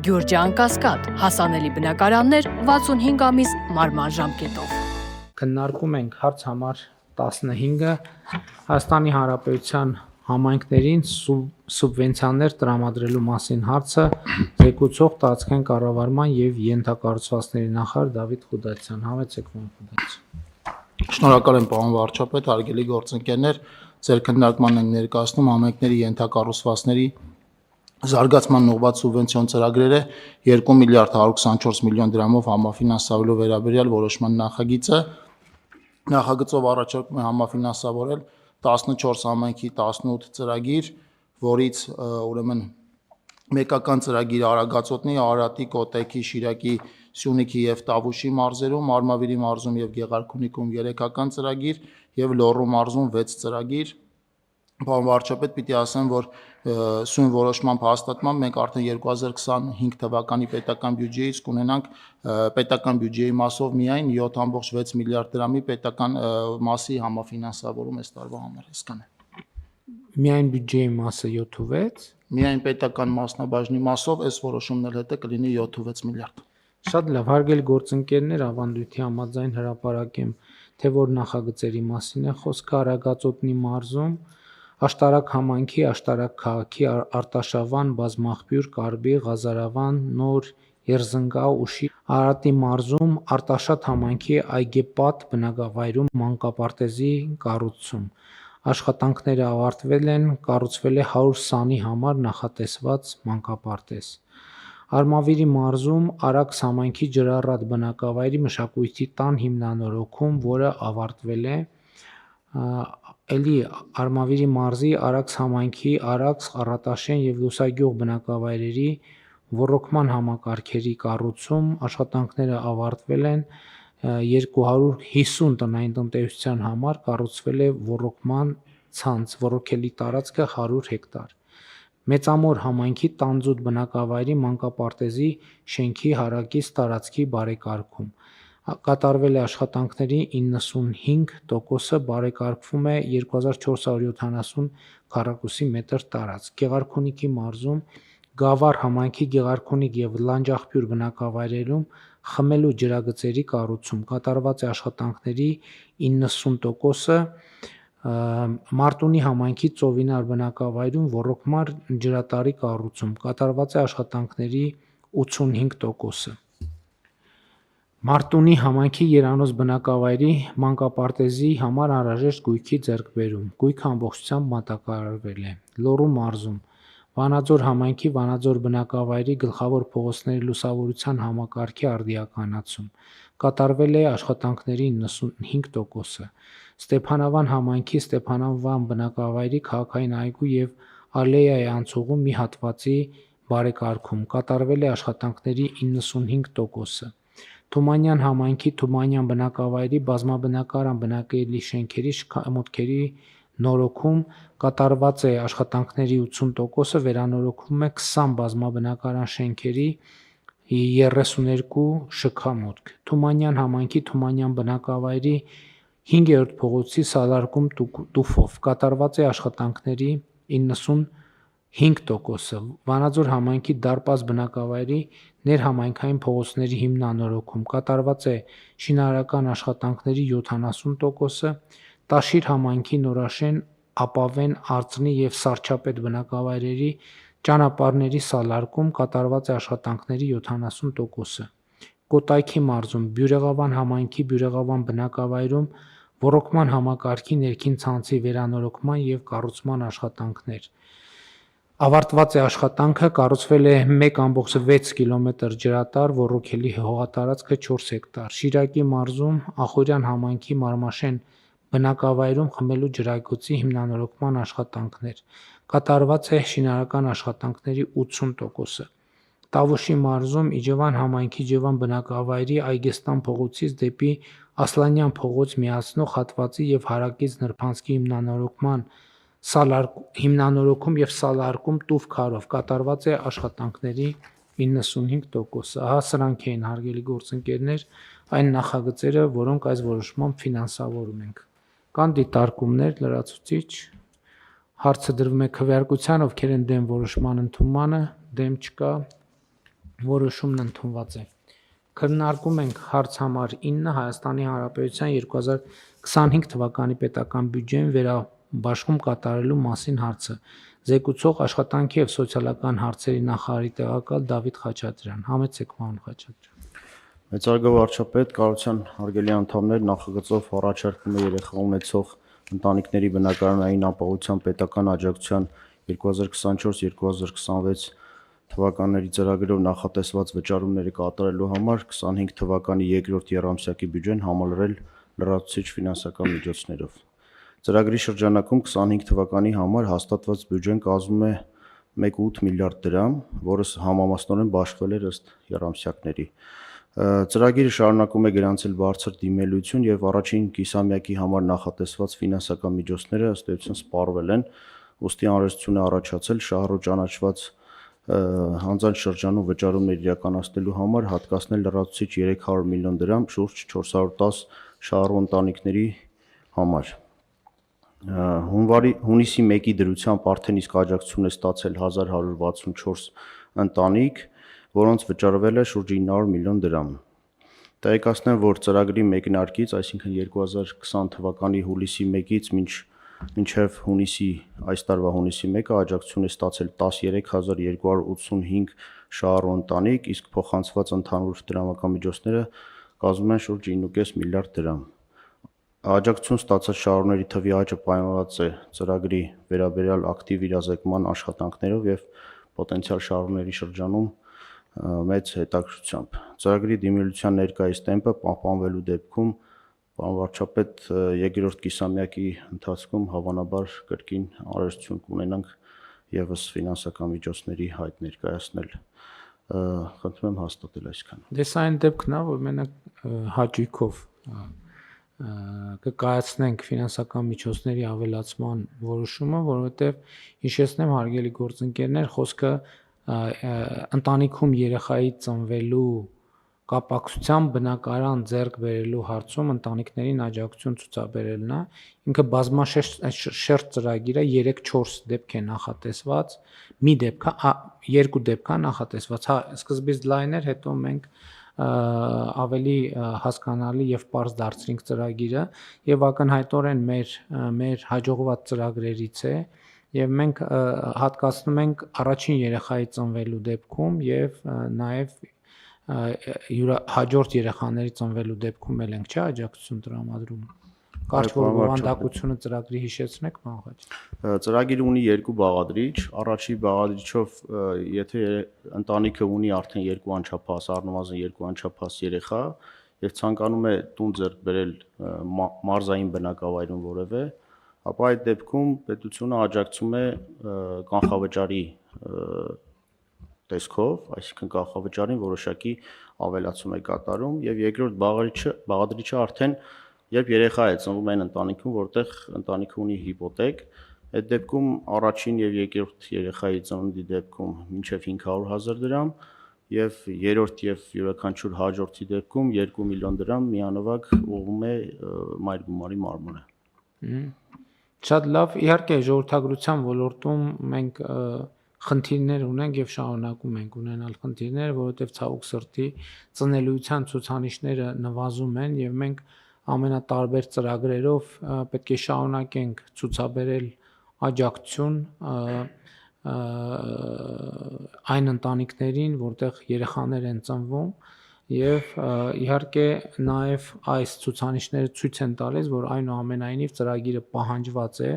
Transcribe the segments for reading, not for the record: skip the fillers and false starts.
Գյուրջան Կասկադ, հասանելի բնակարաններ 65 ամիս մարման ժամկետով։ Քննարկում ենք հարց համար 15-ը Հայաստանի Հանրապետության համայնքներին սուբվենցիաներ տրամադրելու մասին հարցը զեկուցող տարածքային կառավարման եւ ենթակառուցվածքների նախարար Դավիթ Խուդացյան։ Համեցեք, պարոն Խուդացյան։ Շնորհակալ եմ, պարոն վարչապետ, հարգելի գործընկերներ, ձեր քննարկման ենք ներկայացնում համայնքների ենթակառուցվածքների զարգացման ուղղված սուբվենցիոն ծրագրերը 2 միլիարդ 124 միլիոն դրամով համաֆինանսավորելու վերաբերյալ որոշման նախագիծը նախագծով առաջարկում է համաֆինանսավորել 14 համայնքի 18 ծրագիր, որից ուրեմն մեկական ծրագիր Արագածոտնի, Արարատի, Կոտայքի, Շիրակի, Սյունիքի եւ Տավուշի մարզերում, Արմավիրի մարզում եւ Գեղարքունիքում 3-ական ծրագիր եւ Լոռու մարզում 6 ծրագիր։ Պարոն վարչապետ, պիտի ասեմ, որ սույն որոշման հաստատմամբ մենք արդեն 2025 թվականի պետական բյուջեից կունենանք պետական բյուջեի մասով միայն 7.6 միլիարդ դրամի պետական մասի համաֆինանսավորում այս տարվա համար, այսքան է։ Միայն բյուջեի մասը 7.6, միայն պետական մասնաբաժնի մասով այս որոշումն էլ հետը կլինի 7.6 միլիարդ։ Շատ լավ, հարգելի գործընկերներ, ավանդույթի համաձայն հրապարակեմ, թե որ նախագծերի մասին է խոսքը Արագածոտնի մարզում Աշտարակ համայնքի, Աշտարակ քաղաքի, Արտաշավան, Բազմաղբյուր, Կարբի, Ղազարավան, Նոր, Երզնգա, Ուշի, Արարատի մարզում Արտաշատ համայնքի Այգեպատ բնակավայրում մանկապարտեզի կառուցում։ Աշխատանքները ավարտվել են, կառուցվել է 100 սանի համար նախատեսված մանկապարտեզ։ Արմավիրի մարզում Արաքս համայնքի Ջրառատ բնակավայրի մշակույթի տան հիմնանորոգում, որը ավարտվել է, էլի Արմավիրի մարզի Արաքս համայնքի Արաքս, Առատաշեն եւ Լուսագյուղ բնակավայրերի ոռոգման համակարգերի կառուցում, աշխատանքները ավարտվել են, 250 տնային տնտեսության համար կառուցվել է ոռոգման ցանց, ոռոգելի տարածքը 100 հեկտար։ Մեծամոր համայնքի Տանձուտ բնակավայրի մանկապարտեզի շենքի հարակից տարածքի բարեկարգում կատարվել է աշխատանքների 95%-ը, բարեկարգվում է 2470 քառակուսի մետր տարածք։ Գեղարքունիքի մարզում Գավառ համայնքի Գեղարքունիք եւ Լանջաղբյուր բնակավայրերում խմելու ջրագծերի կառուցում կատարված է աշխատանքների 90%-ը, Մարտունի համայնքի Ծովինար բնակավայրում ոռոգման ջրատարի կառուցում կատարված է աշխատանքների 85%-ը։ Մարտունի համայնքի Երանոց բնակավայրի մանկապարտեզի համար անհրաժեշտ գույքի ձեռքբերում, գույքը ամբողջությամբ մատակարարվել է։ Լոռու մարզում Վանաձոր համայնքի Վանաձոր բնակավայրի գլխավոր փողոցների լուսավորության համակարգի արդիականացում կատարվել է աշխատանքների 95%-ը։ Ստեփանավան համայնքի Ստեփանավան բնակավայրի քաղաքային այգու եւ ալեյայի անցուղու մի հատվածի բարեկարգում կատարվել է աշխատանքների 95%-ը։ Թումանյան համայնքի Թումանյան բնակավայրի բազմաբնակարան բնակելի շենքերի շքամուտքերի նորոգում կատարված է աշխատանքների 80%-ը, վերանորոգվում է 20 բազմաբնակարան շենքերի 32 շքամուտք։ Թումանյան համայնքի Թումանյան բնակավայրի 5-րդ փողոցի սալարկում տուֆով կատարված է աշխատանքների 95%-ը։ Վանաձոր համայնքի Դարպաս բնակավայրի ներհամայնքային փողոցների հիմնանորոգում կատարված է շինարարական աշխատանքների 70%-ը։ Տաշիր համայնքի Նորաշեն, Ապավեն, Արծնի եւ Սարչապետ բնակավայրերի ճանապարհների սալարկում կատարված է աշխատանքների 70%-ը։ Կոտայքի մարզում Բյուրեղավան համայնքի Բյուրեղավան բնակավայրում ոռոգման համակարգի ներքին ցանցի վերանորոգման եւ կառուցման աշխատանքներ։ Ավարտված է աշխատանքը, կառուցվել է 1.6 կիլոմետր ջրատար, ոռոգելի հողատարածքը 4 հեկտար։ Շիրակի մարզում Ախորյան համայնքի Մարմաշեն բնակավայրում խմելու ջրագծի հիմնանորոգման աշխատանքներ։ Կատարված է շինարարական աշխատանքների 80%-ը։ Տավուշի մարզում Իջևան համայնքի Իջևան բնակավայրի Այգեստան փողոցից դեպի Ասլանյան փողոց միացնող հատվածի եւ հարակից նրբանցքի հիմնանորոգում եւ սալարկում տուֆ քարով կատարված է աշխատանքների 95%-ը։ Ահա սրանք էին, հարգելի գործընկերներ, այն նախագծերը, որոնք այս որոշմամբ ֆինանսավորում ենք։ Կան դիտարկումներ, լրացուցիչ հարցը դրվում է քվեարկության, ովքեր են դեմ որոշման ընդունմանը, դեմ չկա, որոշումն ընդունված է։ Քննարկում ենք հարց համար 9 Հայաստանի Հանրապետության 2025 թվականի պետական բյուջեին վերաբաշխում կատարելու մասին հարցը։ Զեկուցող աշխատանքի եւ սոցիալական հարցերի նախարարի տեղակալ Դավիթ Խաչատրյան։ Համեցեք, պարոն Խաչատրյան։ Մեծարգո վարչապետ, կառավարության հարգելի անդամներ, նախագծով առաջարկում է երեխա ունեցող ընտանիքների բնակարանային ապահովության պետական աջակցության 2024-2026 թվականների ծրագրով նախատեսված վճարումները կատարելու համար 25 թվականի երկրորդ եռամսյակի բյուջեն համալրել լրացուցիչ ֆինանսական միջոցներով։ Ծրագրի շրջանակում 25 թվականի համար հաստատված բյուջեն կազմում է 1.8 միլիարդ դրամ, որը համամասնորեն բաշխվել էր ըստ եռամսյակների։ Ծրագիրը շարունակում է գրանցել բարձր դիմելություն եւ առաջին կիսամյակի համար նախատեսված ֆինանսական միջոցները ըստ էության սպառվել են, ուստի անհրաժեշտություն է առաջացել շահառու ճանաչված հանձանց շրջանում վճարումներ իրականացնելու համար հատկացնել լրացուցիչ 300 միլիոն դրամ շուրջ 410 շահառու ընտանիքների համար։ Հունիսի 1-ի դրությամբ արդեն իսկ աջակցություն է ստացել 1164 ընտանիք, որոնց վճարվել է շուրջ 900 միլիոն դրամ։ Տեղեկացնեմ, որ ծրագրի մեկնարկից, այսինքն 2020 թվականի հուլիսի 1-ից մինչև այս տարվա հունիսի 1-ը աջակցություն է ստացել 13285 շահառու ընտանիք, իսկ փոխանցված ընդհանուր դրամական միջոցները կազմում են շուրջ 9.5 միլիարդ դրամ։ Աջակցություն ստացած շահառուների թվի աճը պայմանավորված է ծրագրի վերաբերյալ ակտիվ իրազեկման աշխատանքներով եւ պոտենցիալ շահառուների շրջանում մեծ հետաքրքրությամբ։ Ծրագրի դիմելության ներկայիս տեմպը պահպանվելու դեպքում, պարոն վարչապետ, երկրորդ կիսամյակի ընթացքում հավանաբար կրկին անհրաժեշտություն կունենանք եւս ֆինանսական միջոցների հայտ ներկայացնել։ Խնդրում եմ հաստատել այսքանը։ Դե սա այն դեպքն է, որ մենակ հաճույքով կկայացնենք ֆինանսական միջոցների ավելացման որոշումը, որովհետև հիշեցնեմ հարգելի գործընկերներ, խոսքը ընտանիքում երեխայի ծնվելու կապակցությամբ բնակարան ձեռք բերելու հարցում ընտանիքներին աջակցություն ցուցաբերելն է։ Ինքը բազմաշերտ ծրագիր է, 3-4 դեպք է նախատեսված, մի դեպք է, երկու դեպք է նախատեսված։ Հա, սկզբից լայն էր, հետո մենք ավելի հասկանալի եւ պարզ դարձրինք ծրագիրը եւ ակնհայտորեն մեր հաջողված ծրագրերից է եւ մենք հատկացնում ենք առաջին երեխայի ծնվելու դեպքում եւ նաեւ հաջորդ երեխաների ծնվելու դեպքում էլ ենք աջակցություն տրամադրում։ Կարճ բովանդակությունը ծրագրի հիշեցնեք, պարոն Խաչատրյան։ Ծրագիրը ունի երկու բաղադրիչ, առաջի բաղադրիչով եթե ընտանիքը ունի արդեն երկու անչափահաս, առնվազն երկու անչափահաս երեխա եւ ցանկանում է տուն ձեռք բերել մարզային բնակավայրում որևէ, ապա այդ դեպքում պետությունը աջակցում է կանխավճարի տեսքով, այսինքն կանխավճարին որոշակի ավելացում է կատարում եւ երկրորդ բաղադրիչը արդեն երբ երեխա է ծնվում այն ընտանիքում, որտեղ ընտանիքը ունի հիպոթեք, այդ դեպքում առաջին եւ երկրորդ երեխայի ծնունդի դեպքում մինչեւ 500,000 դրամ եւ երրորդ եւ յուրաքանչյուր հաջորդի դեպքում 2 միլիոն դրամ միանվագ ուղղում է մայր գումարի մարմնը։ Շատ լավ, իհարկե ժողովրդագրության ոլորտում մենք խնդիրներ ունենք եւ շարունակում ենք ունենալ խնդիրներ, որովհետեւ ցավոք սրտի ծնելիության ցուցանիշները նվազում են եւ մենք ամենատարբեր ծրագրերով պետք է շարունակենք ցուցաբերել աջակցություն այն ընտանիքներին, որտեղ երեխաներ են ծնվում եւ իհարկե նաեւ այս ցուցանիշները ցույց են տալիս, որ այնուամենայնիվ ծրագիրը պահանջված է,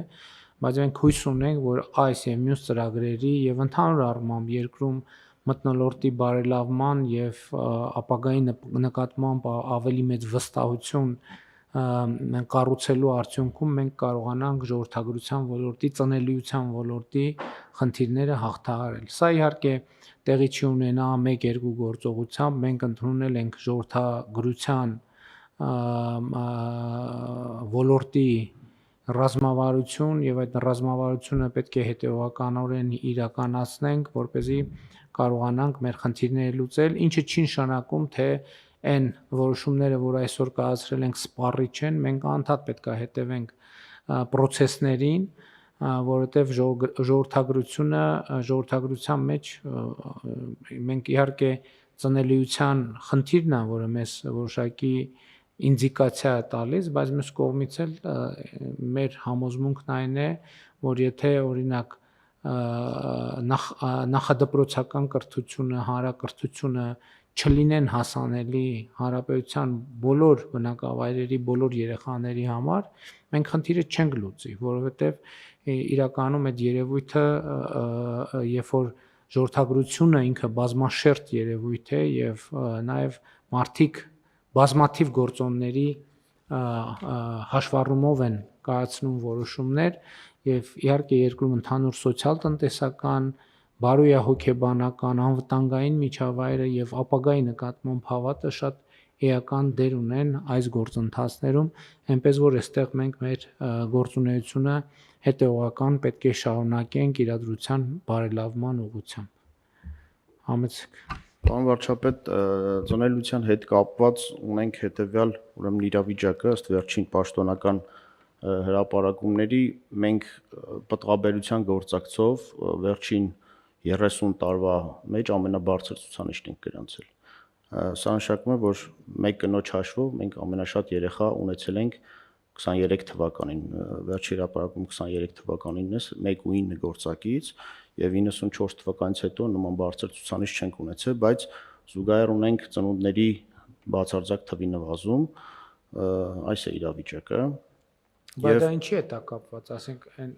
բայց մենք հույս ունենք, որ այս եւ մյուս ծրագրերի եւ ընդհանուր առմամբ երկրում մթնոլորտի բարելավման եւ ապագայի նկատմամբ ավելի մեծ վստահություն կառուցելու արդյունքում մենք կարողանանք ժողովրդագրության ոլորտի, ծնելիության ոլորտի խնդիրները հաղթահարել։ Սա իհարկե տեղի չի ունենա 1-2 գործողությամբ, մենք ընդունել ենք ժողովրդագրության ոլորտի ռազմավարություն եւ այդ ռազմավարությունը պետք է հետեւականորեն իրականացնենք, որպեսզի կարողանանք մեր խնդիրները լուծել, ինչը չի նշանակում, թե այն որոշումները, որ այսօր կայացրել ենք, սպառի չեն, մենք անդադ պետք է հետևենք process-ներին, որովհետև ժողովրդագրության մեջ մենք իհարկե ծնելիության խնդիրն է, որը մեզ որոշակի ինդիկացիա է տալիս, բայց մյուս կողմից էլ մեր համոզմունքն այն է, որ եթե օրինակ նախադպրոցական կրթությունը, հանրակրթությունը չլինեն հասանելի հանրապետության բոլոր բնակավայրերի բոլոր երեխաների համար, մենք խնդիրը չենք լուծի, որովհետև իրականում այդ երևույթը, երբ որ ժողովրդագրությունը ինքը բազմաշերտ երևույթ է եւ նաեւ մարդիկ բազմաթիվ գործոնների հաշվառումով են կայացնում որոշումներ եւ իհարկե երկրում ընդհանուր սոցիալ-տնտեսական, բարոյահոգեբանական, անվտանգային միջավայրը եւ ապագայի նկատմամբ հավատը շատ էական դեր ունեն այս գործընթացներում, այնպես որ այստեղ մենք մեր գործունեությունը հետեւողական պետք է շարունակենք իրադրության բարելավման ուղղությամբ։ Համեցեք։ Պարոն վարչապետ, ծնելիության հետ կապված ունենք հետևյալ ուրեմն իրավիճակը ըստ վերջին պաշտոնական հրապարակումների մենք պտղաբերության գործակցով վերջին 30 տարվա մեջ ամենաբարձր ցուցանիշն ենք գրանցել։ Սա նշանակում է, որ մեկ կնոջ հաշվով մենք ամենաշատ երեխա ունեցել ենք 23 թվականին, վերջի հրապարակում 23 թվականին է 1.9 գործակից եւ 94 թվականից հետո նման բարձր ցուցանիշ չենք ունեցել, բայց զուգահեռ ունենք ծնունդների բացարձակ թվի նվազում, այս է իրավիճակը։ Բայց դա ինչի է դա կապված, ասենք այն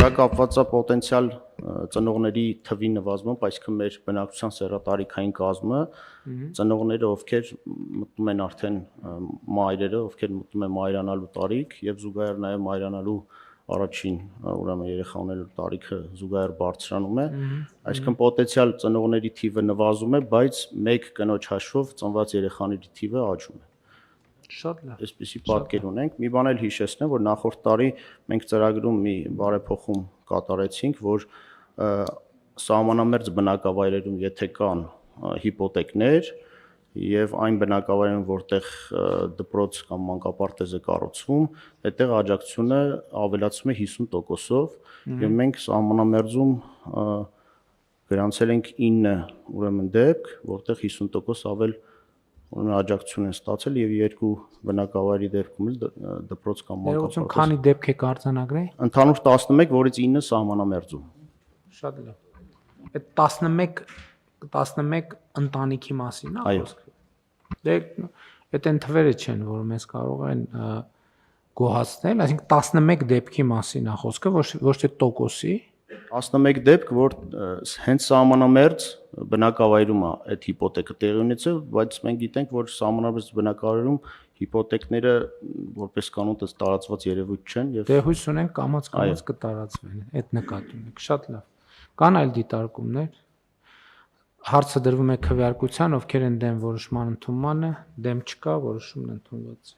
դա կապված է պոտենցիալ ծնողների թվի նվազմամբ, այսինքն մեր բնակչության սեռատարիքային կազմը, ծնողները, ովքեր մտնում են արդեն մայրերը, ովքեր մտնում են մայրանալու տարիք եւ զուգահեռ նաեւ մայրանալու առաջին ուրեմն երեխա ունելու տարիքը զուգահեռ բարձրանում է, այսինքն պոտենցիալ ծնողների թիվը նվազում է, բայց մեկ կնոջ հաշվով ծնված երեխաների թիվը աճում է։ շատ լավ։ Այսպեսի պատկեր ունենք։ Մի բան էլ հիշեցնեմ, որ նախորդ տարի մենք ծրագրում մի բարեփոխում կատարեցինք, որ սահմանամերձ բնակավայրերում եթե կան հիպոթեկներ եւ այն բնակավայրերում, որտեղ դպրոց կամ մանկապարտեզ է կառուցվում, այդտեղ աջակցությունը ավելացում է 50%-ով եւ մենք սահմանամերձում գրանցել ենք 9 ուրեմն դեպք, որտեղ 50% ավել ուրեմն աջակցություն են ստացել եւ երկու բնակավայրի դեպքում էլ դպրոց կամ մանկապարտեզ։ Քանի դեպք է արձանագրել։ Ընդհանուր 11, որից 9 սահմանամերձում։ Շատ լավ։ Այդ 11 ընտանիքի մասին է խոսքը։ Դե այդ են թվերը չեն, որ մեզ կարող են գոհացնել, այսինքն 11 դեպքի մասին է խոսքը, ոչ թե տոկոսի։ 11 դեպք, որ հենց սահմանամերձ բնակավայրում է այդ հիպոթեկը տեղի ունեցել, բայց մենք գիտենք, որ սահմանամերձ բնակավայրում հիպոթեկները որպես կանոն տարածված երևույթ չեն եւ դե հույս ունենք կամաց կտարածվեն այդ նկատում եք։ Շատ լավ։ Կան այլ դիտարկումներ։ Հարցը դրվում է քվեարկության, ովքեր են դեմ որոշման ընդունմանը, դեմ չկա, որոշումն ընդունված է։